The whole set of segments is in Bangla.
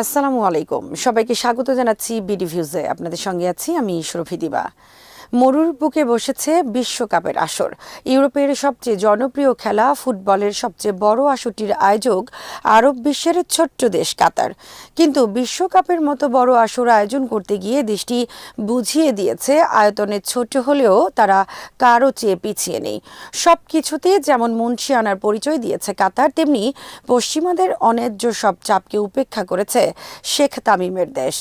আসসালামু আলাইকুম, সবাইকে স্বাগত জানাচ্ছি বিডি ভিউজে। আপনাদের সঙ্গে আছি আমি শরফি দিবা। মরুর বুকে বসেছে বিশ্বকাপের আসর। ইউরোপের সবচেয়ে জনপ্রিয় খেলা ফুটবলের সবচেয়ে বড় আসরটির আয়োজক আরব বিশ্বের ছোট্ট দেশ কাতার। কিন্তু বিশ্বকাপের মতো বড় আসর আয়োজন করতে গিয়ে দেশটি বুঝিয়ে দিয়েছে আয়তনে ছোট হলেও তারা কারো চেয়ে পিছিয়ে নেই। সব কিছুতে যেমন মুন্সি আনার পরিচয় দিয়েছে কাতার, তেমনি পশ্চিমাদের অন্যায্য সব চাপকে উপেক্ষা করেছে শেখ তামিমের দেশ।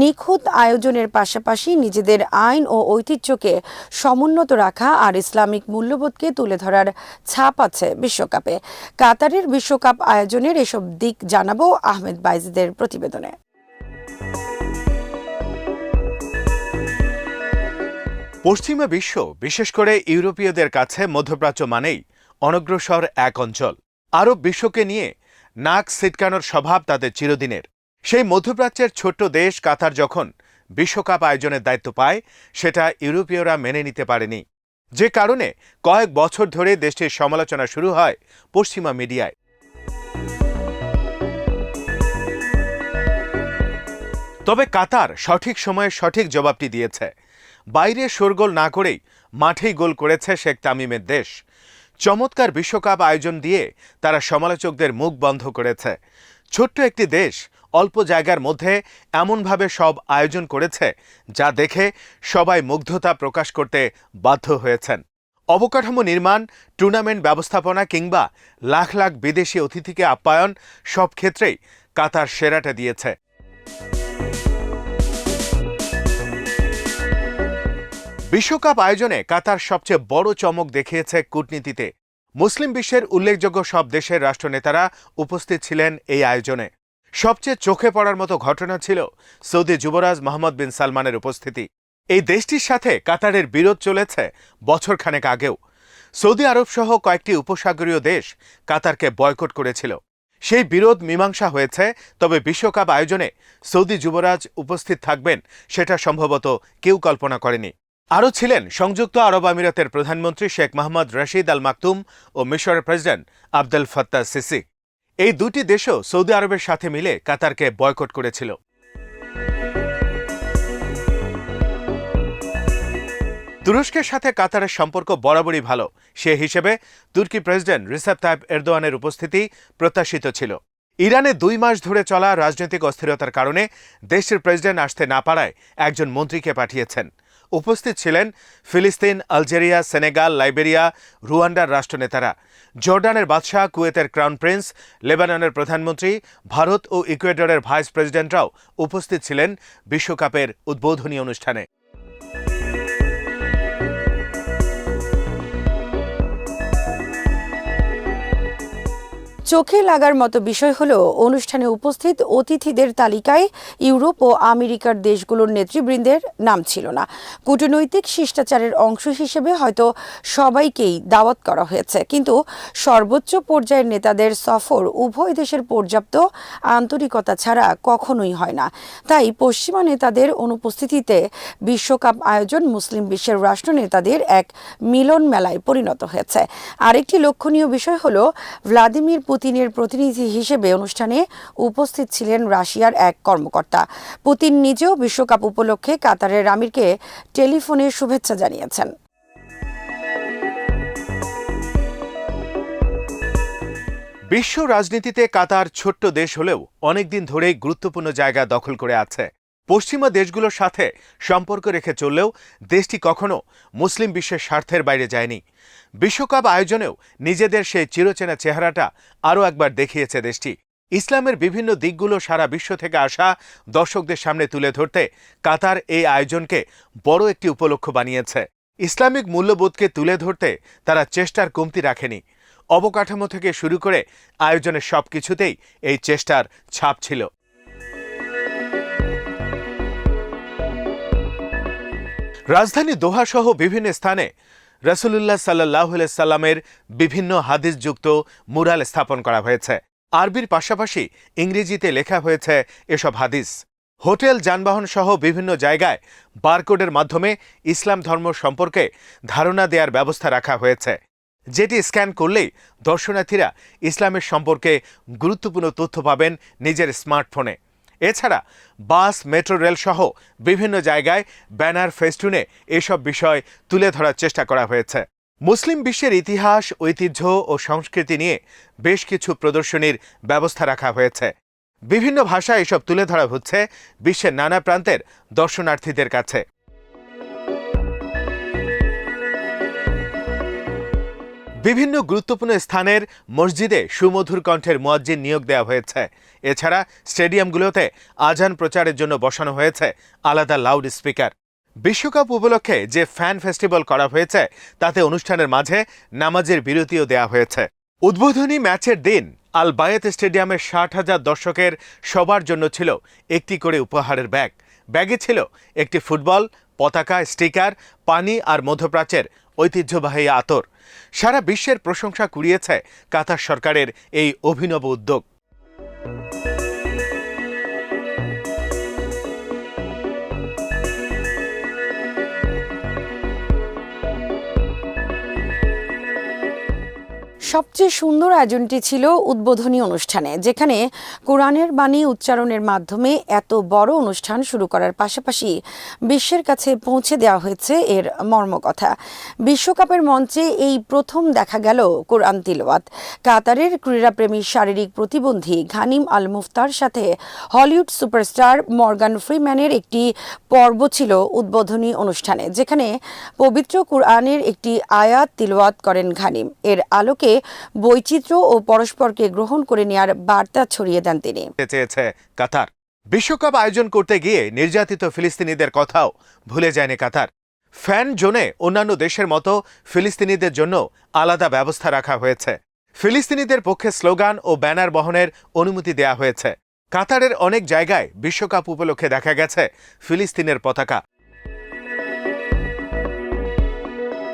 নিখুঁত আয়োজনের পাশাপাশি নিজেদের আইন ও ঐতিহ্যকে সমুন্নত রাখা আর ইসলামিক মূল্যবোধকে তুলে ধরার ছাপ আছে বিশ্বকাপে। কাতারের বিশ্বকাপ আয়োজনের এসব দিক জানাবো আহমেদ বাইজিদের প্রতিবেদনে। পশ্চিমা বিশ্ব, বিশেষ করে ইউরোপীয়দের কাছে মধ্যপ্রাচ্য মানেই অনগ্রসর এক অঞ্চল। আরব বিশ্বকে নিয়ে নাক ছিটকানোর স্বভাব তাদের চিরদিনের। সেই মধ্যপ্রাচ্যের ছোট্ট দেশ কাতার যখন বিশ্বকাপ আয়োজনের দায়িত্ব পায়, সেটা ইউরোপীয়রা মেনে নিতে পারেনি, যে কারণে কয়েক বছর ধরে দেশটির সমালোচনা শুরু হয় পশ্চিমা মিডিয়ায়। তবে কাতার সঠিক সময়ে সঠিক জবাবটি দিয়েছে। বাইরে শোরগোল না করেই মাঠেই গোল করেছে শেখ তামিমের দেশ। চমৎকার বিশ্বকাপ আয়োজন দিয়ে তারা সমালোচকদের মুখ বন্ধ করেছে। ছোট্ট একটি দেশ অল্প জায়গার মধ্যে এমনভাবে সব আয়োজন করেছে, যা দেখে সবাই মুগ্ধতা প্রকাশ করতে বাধ্য হয়েছেন। অবকাঠামো নির্মাণ, টুর্নামেন্ট ব্যবস্থাপনা কিংবা লাখ লাখ বিদেশি অতিথিকে আপ্যায়ন, সব ক্ষেত্রেই কাতার সেরাটা দিয়েছে। বিশ্বকাপ আয়োজনে কাতার সবচেয়ে বড় চমক দেখিয়েছে কূটনীতিতে। মুসলিম বিশ্বের উল্লেখযোগ্য সব দেশের রাষ্ট্রনেতারা উপস্থিত ছিলেন এই আয়োজনে। সবচেয়ে চোখে পড়ার মতো ঘটনা ছিল সৌদি যুবরাজ মোহাম্মদ বিন সালমানের উপস্থিতি। এই দেশটির সাথে কাতারের বিরোধ চলেছে বছরখানেক আগেও। সৌদি আরব সহ কয়েকটি উপসাগরীয় দেশ কাতারকে বয়কট করেছিল। সেই বিরোধ মীমাংসা হয়েছে, তবে বিশ্বকাপ আয়োজনে সৌদি যুবরাজ উপস্থিত থাকবেন সেটা সম্ভবত কেউ কল্পনা করেনি। আরও ছিলেন সংযুক্ত আরব আমিরাতের প্রধানমন্ত্রী শেখ মোহাম্মদ রশিদ আল মাকতুম ও মিশরের প্রেসিডেন্ট আবদেল ফাত্তাহ সিসি। এই দুটি দেশও সৌদি আরবের সাথে মিলে কাতারকে বয়কট করেছিল। তুরস্কের সাথে কাতারের সম্পর্ক বরাবরই ভালো। সে হিসেবে তুর্কি প্রেসিডেন্ট রিসেপ তাইপ এরদোয়ানের উপস্থিতি প্রত্যাশিত ছিল। ইরানে 2 মাস ধরে চলা রাজনৈতিক অস্থিরতার কারণে দেশের প্রেসিডেন্ট আসতে না পারায় একজন মন্ত্রীকে পাঠিয়েছেন। উপস্থিত ছিলেন ফিলিস্তিন, আলজেরিয়া, সেনেগাল, লাইবেরিয়া, রুয়ান্ডার রাষ্ট্রনেতারা, জর্ডানের বাদশাহ, কুয়েতের ক্রাউন প্রিন্স, লেবাননের প্রধানমন্ত্রী, ভারত ও ইকুয়েডরের ভাইস প্রেসিডেন্টরাও উপস্থিত ছিলেন বিশ্বকাপের উদ্বোধনী অনুষ্ঠানে। চোখে লাগার মতো বিষয় হলো অনুষ্ঠানে উপস্থিত অতিথিদের তালিকায় ইউরোপ ও আমেরিকার দেশগুলোর নেতৃবৃন্দের নাম ছিল না। কূটনৈতিক শিষ্টাচারের অংশ হিসেবে হয়তো সবাইকেই দাওয়াত করা হয়েছে, কিন্তু সর্বোচ্চ পর্যায়ের নেতাদের সফর উভয় দেশের পর্যাপ্ত আন্তরিকতা ছাড়া কখনোই হয় না। তাই পশ্চিমা নেতাদের অনুপস্থিতিতে বিশ্বকাপ আয়োজন মুসলিম বিশ্বের রাষ্ট্রনেতাদের এক মিলন মেলায় পরিণত হয়েছে। আরেকটি লক্ষণীয় বিষয় হলো ভ্লাদিমির পুতিনের প্রতিনিধি হিসেবে অনুষ্ঠানে উপস্থিত ছিলেন রাশিয়ার এক কর্মকর্তা। পুতিন নিজেও বিশ্বকাপ উপলক্ষে কাতারের আমিরকে টেলিফোনে শুভেচ্ছা জানিয়েছেন। বিশ্ব রাজনীতিতে কাতার ছোট্ট দেশ হলেও অনেকদিন ধরেই গুরুত্বপূর্ণ জায়গা দখল করে আছে। পশ্চিমা দেশগুলোর সাথে সম্পর্ক রেখে চললেও দেশটি কখনো মুসলিম বিশ্বের স্বার্থের বাইরে যায়নি। বিশ্বকাপ আয়োজনেও নিজেদের সেই চিরচেনা চেহারাটা আরও একবার দেখিয়েছে দেশটি। ইসলামের বিভিন্ন দিকগুলো সারা বিশ্ব থেকে আসা দর্শকদের সামনে তুলে ধরতে কাতার এই আয়োজনকে বড় একটি উপলক্ষ বানিয়েছে। ইসলামিক মূল্যবোধকে তুলে ধরতে তারা চেষ্টার কমতি রাখেনি। অবকাঠামো থেকে শুরু করে আয়োজনের সব কিছুতেই এই চেষ্টার ছাপ ছিল। রাজধানী দোহা সহ বিভিন্ন স্থানে রাসূলুল্লাহ সাল্লাল্লাহু আলাইহি সাল্লামের বিভিন্ন হাদিসযুক্ত মুরাল স্থাপন করা হয়েছে। আরবির পাশাপাশি ইংরেজিতে লেখা হয়েছে এসব হাদিস। হোটেল, যানবাহন সহ বিভিন্ন জায়গায় বারকোডের মাধ্যমে ইসলাম ধর্ম সম্পর্কে ধারণা দেওয়ার ব্যবস্থা রাখা হয়েছে, যেটি স্ক্যান করলেই দর্শনার্থীরা ইসলামের সম্পর্কে গুরুত্বপূর্ণ তথ্য পাবেন নিজের স্মার্টফোনে। এছাড়া বাস, মেট্রো রেল সহ বিভিন্ন জায়গায় ব্যানার, ফেস্টুনে এসব বিষয় তুলে ধরার চেষ্টা করা হয়েছে। মুসলিম বিশ্বের ইতিহাস, ঐতিহ্য ও সংস্কৃতি নিয়ে বেশ কিছু প্রদর্শনীর ব্যবস্থা রাখা হয়েছে। বিভিন্ন ভাষায় এসব তুলে ধরা হচ্ছে বিশ্বের নানা প্রান্তের দর্শনার্থীদের কাছে। বিভিন্ন গুরুত্বপূর্ণ স্থানের মসজিদে সুমধুর কণ্ঠের মুয়াজ্জিন নিয়োগ দেওয়া হয়েছে। এছাড়া স্টেডিয়ামগুলোতে আজান প্রচারের জন্য বসানো হয়েছে আলাদা লাউড স্পিকার। বিশ্বকাপ উপলক্ষে যে ফ্যান ফেস্টিভ্যাল করা হয়েছে তাতে অনুষ্ঠানের মাঝে নামাজের বিরতিও দেওয়া হয়েছে। উদ্বোধনী ম্যাচের দিন আল বায়েত স্টেডিয়ামের 60,000 দর্শকের সবার জন্য ছিল একটি করে উপহারের ব্যাগ। ব্যাগে ছিল একটি ফুটবল, পতাকা, স্টিকার, পানি আর মধ্যপ্রাচ্যের ঐতিহ্যবাহী আতর। সারা বিশ্বের প্রশংসা কুড়িয়েছে কাতার সরকারের এই অভিনব উদ্যোগ। সবচেয়ে সুন্দর আয়োজনটি ছিল উদ্বোধনী অনুষ্ঠানে, যেখানে কোরআনের বাণী উচ্চারণের মাধ্যমে এত বড় অনুষ্ঠান শুরু করার পাশাপাশি বিশ্বের কাছে পৌঁছে দেওয়া হয়েছে এর মর্মকথা। বিশ্বকাপের মঞ্চে এই প্রথম দেখা গেল কোরআন তিলাওয়াত। কাতারের ক্রীড়াপ্রেমী শারীরিক প্রতিবন্ধী ঘানিম আল মুফতার সাথে হলিউড সুপারস্টার মর্গান ফ্রিম্যানের একটি পর্ব ছিল উদ্বোধনী অনুষ্ঠানে, যেখানে পবিত্র কোরআনের একটি আয়াত তিলাওয়াত করেন ঘানিম। এর আলোকে বৈচিত্র্য ও পরস্পরকে গ্রহণ করে নেওয়ার বার্তা ছড়িয়ে দেন তিনি। চেয়েছে কাতার। বিশ্বকাপ আয়োজন করতে গিয়ে নির্যাতিত ফিলিস্তিনিদের কথাও ভুলে যায়নি কাতার। ফ্যান জোনে অন্যান্য দেশের মতো ফিলিস্তিনিদের জন্য আলাদা ব্যবস্থা রাখা হয়েছে। ফিলিস্তিনিদের পক্ষে স্লোগান ও ব্যানার বহনের অনুমতি দেয়া হয়েছে। কাতারের অনেক জায়গায় বিশ্বকাপ উপলক্ষে দেখা গেছে ফিলিস্তিনের পতাকা।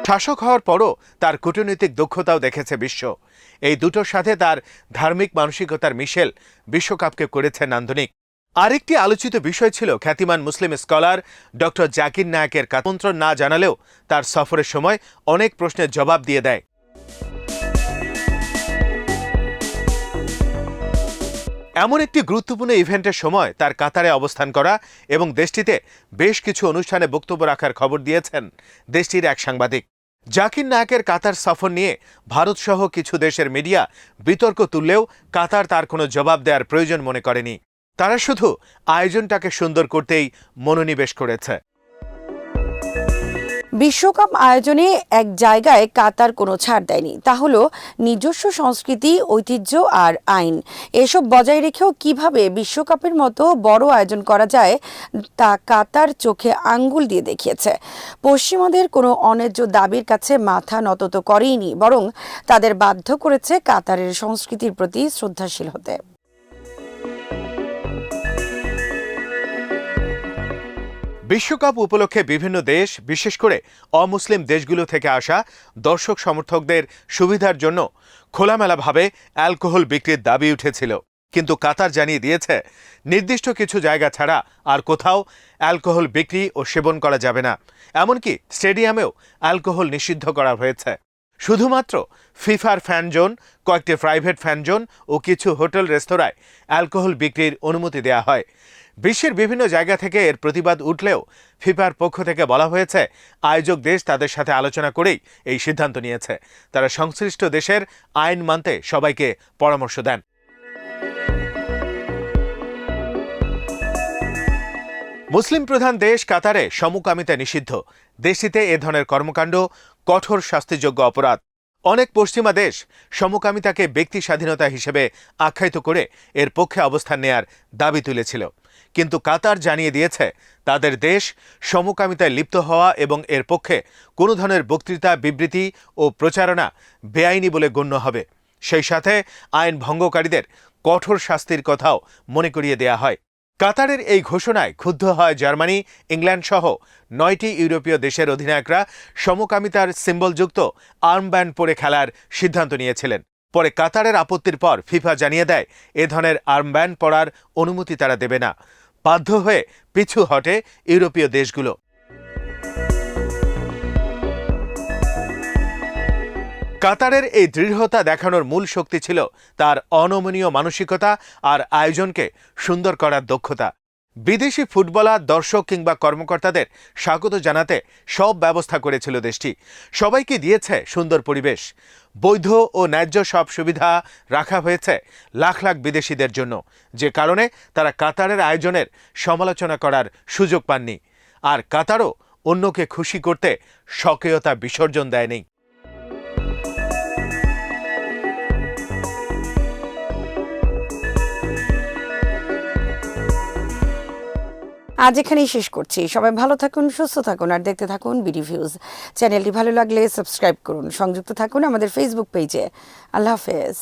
শাসক হওয়ার পরও তার কূটনৈতিক দক্ষতাও দেখেছে বিশ্ব। এই দুটোর সাথে তার ধার্মিক মানসিকতার মিশেল বিশ্বকাপকে করেছে নান্দনিক। আরেকটি আলোচিত বিষয় ছিল খ্যাতিমান মুসলিম স্কলার ডক্টর জাকির নায়েকের আমন্ত্রণ না জানালেও তার সফরের সময় অনেক প্রশ্নের জবাব দিয়ে দেয়। এমন একটি গুরুত্বপূর্ণ ইভেন্টের সময় তার কাতারে অবস্থান করা এবং দেশটিতে বেশ কিছু অনুষ্ঠানে বক্তব্য রাখার খবর দিয়েছেন দেশটির এক সাংবাদিক। জাকির নায়েকের কাতার সফর নিয়ে ভারতসহ কিছু দেশের মিডিয়া বিতর্ক তুললেও কাতার তার কোনো জবাব দেওয়ার প্রয়োজন মনে করেনি। তারা শুধু আয়োজনটাকে সুন্দর করতেই মনোনিবেশ করেছে। বিশ্বকাপ আয়োজনে এক জায়গায় কাতার কোনো ছাড় দেয়নি, তা হলো নিজস্ব সংস্কৃতি, ঐতিহ্য আর আইন। এসব বজায় রেখেও কিভাবে বিশ্বকাপের মতো বড় আয়োজন করা যায় তা কাতার চোখে আঙ্গুল দিয়ে দেখিয়েছে। পশ্চিমাদের কোনো অন্যায্য দাবির কাছে মাথা নত তো করেইনি, বরং তাদের বাধ্য করেছে কাতারের সংস্কৃতির প্রতি শ্রদ্ধাশীল হতে। বিশ্বকাপ উপলক্ষে বিভিন্ন দেশ, বিশেষ করে অমুসলিম দেশগুলো থেকে আসা দর্শক সমর্থকদের সুবিধার জন্য খোলামেলাভাবে অ্যালকোহল বিক্রির দাবি উঠেছিল। কিন্তু কাতার জানিয়ে দিয়েছে নির্দিষ্ট কিছু জায়গা ছাড়া আর কোথাও অ্যালকোহল বিক্রি ও সেবন করা যাবে না। এমনকি স্টেডিয়ামেও অ্যালকোহল নিষিদ্ধ করা হয়েছে। শুধুমাত্র ফিফার ফ্যান জোন, কয়েকটি প্রাইভেট ফ্যান জোন ও কিছু হোটেল রেস্তোরাঁয় অ্যালকোহল বিক্রির অনুমতি দেওয়া হয়। বিশ্বের বিভিন্ন জায়গা থেকে এর প্রতিবাদ উঠলেও ফিফার পক্ষ থেকে বলা হয়েছে আয়োজক দেশ তাদের সাথে আলোচনা করেই এই সিদ্ধান্ত নিয়েছে। তারা সংশ্লিষ্ট দেশের আইন মানতে সবাইকে পরামর্শ দেন। মুসলিম প্রধান দেশ কাতারে সমকামিতা নিষিদ্ধ। দেশটিতে এ ধরনের কর্মকাণ্ড কঠোর শাস্তিযোগ্য অপরাধ। অনেক পশ্চিমা দেশ সমকামিতাকে ব্যক্তি স্বাধীনতা হিসেবে আখ্যায়িত করে এর পক্ষে অবস্থান নেয়ার দাবি তুলেছিল। কিন্তু কাতার জানিয়ে দিয়েছে তাদের দেশ সমকামিতায় লিপ্ত হওয়া এবং এর পক্ষে কোনো ধরনের বক্তৃতা, বিবৃতি ও প্রচারণা বেআইনি বলে গণ্য হবে। সেই সাথে আইন ভঙ্গকারীদের কঠোর শাস্তির কথাও মনে করিয়ে দেয়া হয়। কাতারের এই ঘোষণায় ক্ষুব্ধ হয় জার্মানি, ইংল্যান্ড সহ 9টি ইউরোপীয় দেশের অধিনায়করা সমকামিতার সিম্বলযুক্ত আর্মব্যান্ড পরে খেলার সিদ্ধান্ত নিয়েছিলেন। পরে কাতারের আপত্তির পর ফিফা জানিয়ে দেয় এ ধরনের আর্মব্যান্ড পরার অনুমতি তারা দেবে না। বাধ্য হয়ে পিছু হটে ইউরোপীয় দেশগুলো। কাতারের এই দৃঢ়তা দেখানোর মূল শক্তি ছিল তার অনমনীয় মানসিকতা আর আয়োজনকে সুন্দর করার দক্ষতা। বিদেশি ফুটবলার, দর্শক কিংবা কর্মকর্তাদের স্বাগত জানাতে সব ব্যবস্থা করেছিল দেশটি। সবাইকে দিয়েছে সুন্দর পরিবেশ। বৈধ ও ন্যায্য সব সুবিধা রাখা হয়েছে লাখ লাখ বিদেশিদের জন্য, যে কারণে তারা কাতারের আয়োজনের সমালোচনা করার সুযোগ পাননি। আর কাতারও অন্যকে খুশি করতে স্বকীয়তা বিসর্জন দেয়নি। আজ এখানেই শেষ করছি। সবাই ভালো থাকুন, সুস্থ থাকুন আর দেখতে থাকুন বিডি ভিউজ। চ্যানেলটি ভালো লাগলে সাবস্ক্রাইব করুন, সংযুক্ত থাকুন আমাদের ফেসবুক পেজে। আল্লাহ হাফেজ।